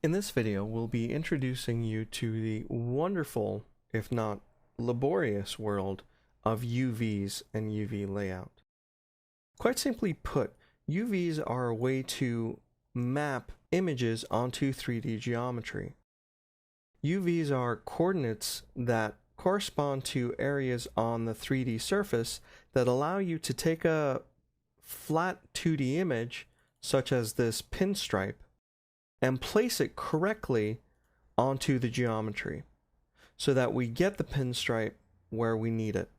In this video, we'll be introducing you to the wonderful, if not laborious, world of UVs and UV layout. Quite simply put, UVs are a way to map images onto 3D geometry. UVs are coordinates that correspond to areas on the 3D surface that allow you to take a flat 2D image, such as this pinstripe, and place it correctly onto the geometry so that we get the pinstripe where we need it.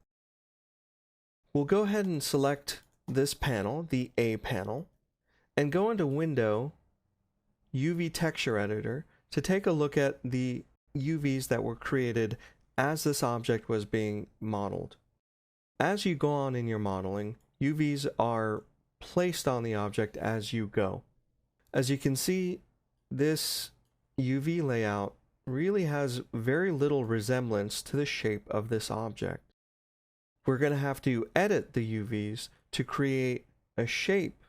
We'll go ahead and select this panel, the A panel, and go into Window, UV Texture Editor, to take a look at the UVs that were created as this object was being modeled. As you go on in your modeling, UVs are placed on the object as you go. As you can see, this UV layout really has very little resemblance to the shape of this object. We're going to have to edit the UVs to create a shape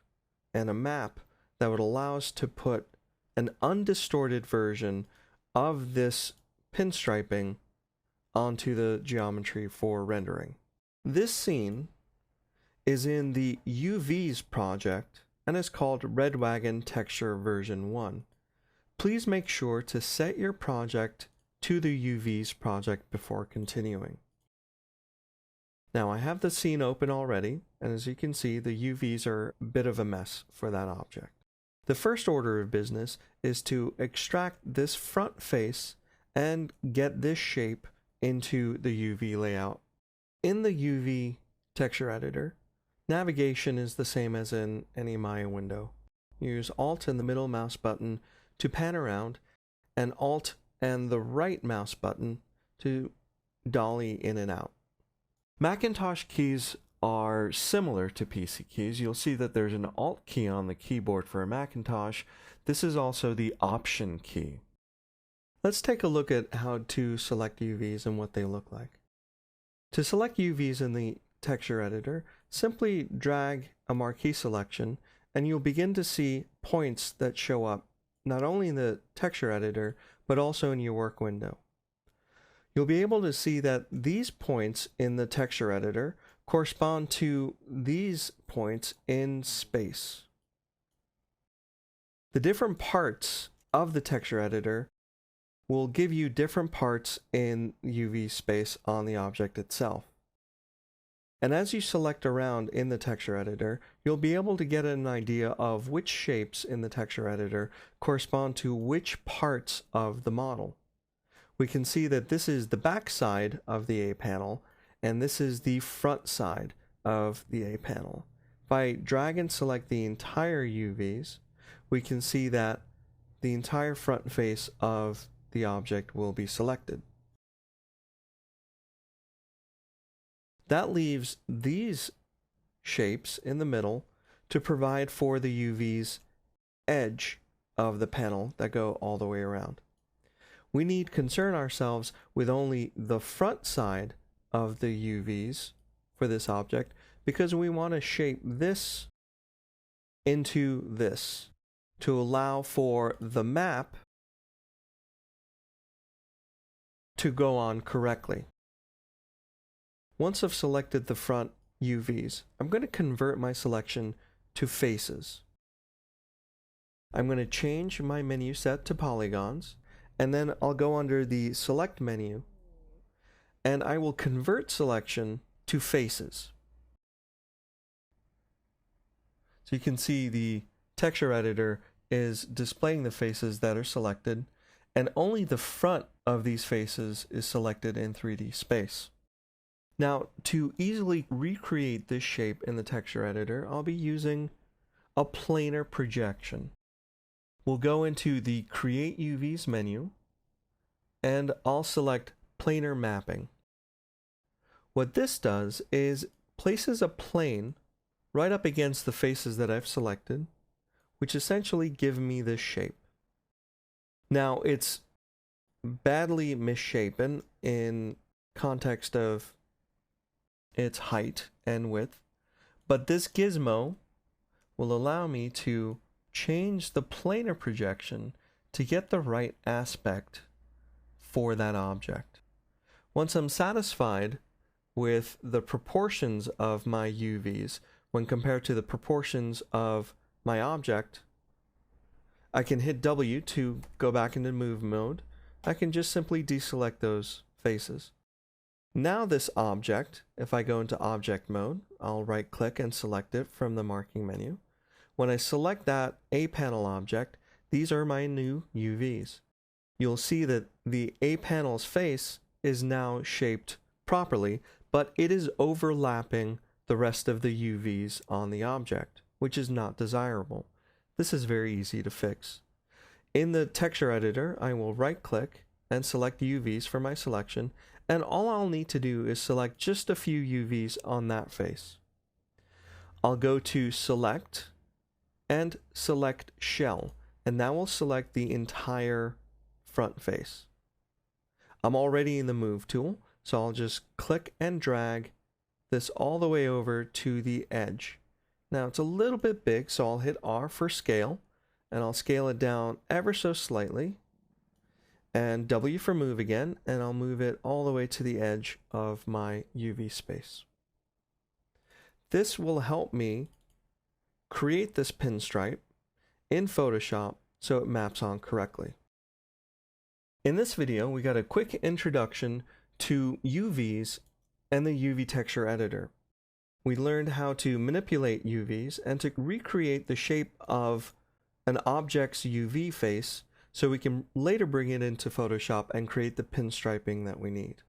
and a map that would allow us to put an undistorted version of this pinstriping onto the geometry for rendering. This scene is in the UVs project and is called Red Wagon Texture version 1. Please make sure to set your project to the UVs project before continuing. Now I have the scene open already, and as you can see, the UVs are a bit of a mess for that object. The first order of business is to extract this front face and get this shape into the UV layout. In the UV texture editor, navigation is the same as in any Maya window. Use Alt and the middle mouse button to pan around, and Alt and the right mouse button to dolly in and out. Macintosh keys are similar to PC keys. You'll see that there's an Alt key on the keyboard for a Macintosh. This is also the Option key. Let's take a look at how to select UVs and what they look like. To select UVs in the texture editor, simply drag a marquee selection and you'll begin to see points that show up not only in the texture editor, but also in your work window. You'll be able to see that these points in the texture editor correspond to these points in space. The different parts of the texture editor will give you different parts in UV space on the object itself. And as you select around in the texture editor, you'll be able to get an idea of which shapes in the texture editor correspond to which parts of the model. We can see that this is the back side of the A panel, and this is the front side of the A panel. If I drag and select the entire UVs, we can see that the entire front face of the object will be selected. That leaves these shapes in the middle to provide for the UV's edge of the panel that go all the way around. We need concern ourselves with only the front side of the UVs for this object because we want to shape this into this to allow for the map to go on correctly. Once I've selected the front UVs, I'm going to convert my selection to faces. I'm going to change my menu set to polygons, and then I'll go under the select menu, and I will convert selection to faces. So you can see the texture editor is displaying the faces that are selected, and only the front of these faces is selected in 3D space. Now, to easily recreate this shape in the texture editor, I'll be using a planar projection. We'll go into the Create UVs menu, and I'll select Planar Mapping. What this does is places a plane right up against the faces that I've selected, which essentially give me this shape. Now, it's badly misshapen in context of its height and width, but this gizmo will allow me to change the planar projection to get the right aspect for that object. Once I'm satisfied with the proportions of my UVs when compared to the proportions of my object, I can hit W to go back into move mode. I can just simply deselect those faces. Now this object, if I go into object mode, I'll right click and select it from the marking menu. When I select that A panel object, these are my new UVs. You'll see that the A panel's face is now shaped properly, but it is overlapping the rest of the UVs on the object, which is not desirable. This is very easy to fix. In the texture editor, I will right click and select UVs for my selection, and all I'll need to do is select just a few UVs on that face. I'll go to select and select shell, and that will select the entire front face. I'm already in the move tool, so I'll just click and drag this all the way over to the edge. Now it's a little bit big, so I'll hit R for scale, and I'll scale it down ever so slightly, and W for move again, and I'll move it all the way to the edge of my UV space. This will help me create this pinstripe in Photoshop so it maps on correctly. In this video, we got a quick introduction to UVs and the UV texture editor. We learned how to manipulate UVs and to recreate the shape of an object's UV face so we can later bring it into Photoshop and create the pinstriping that we need.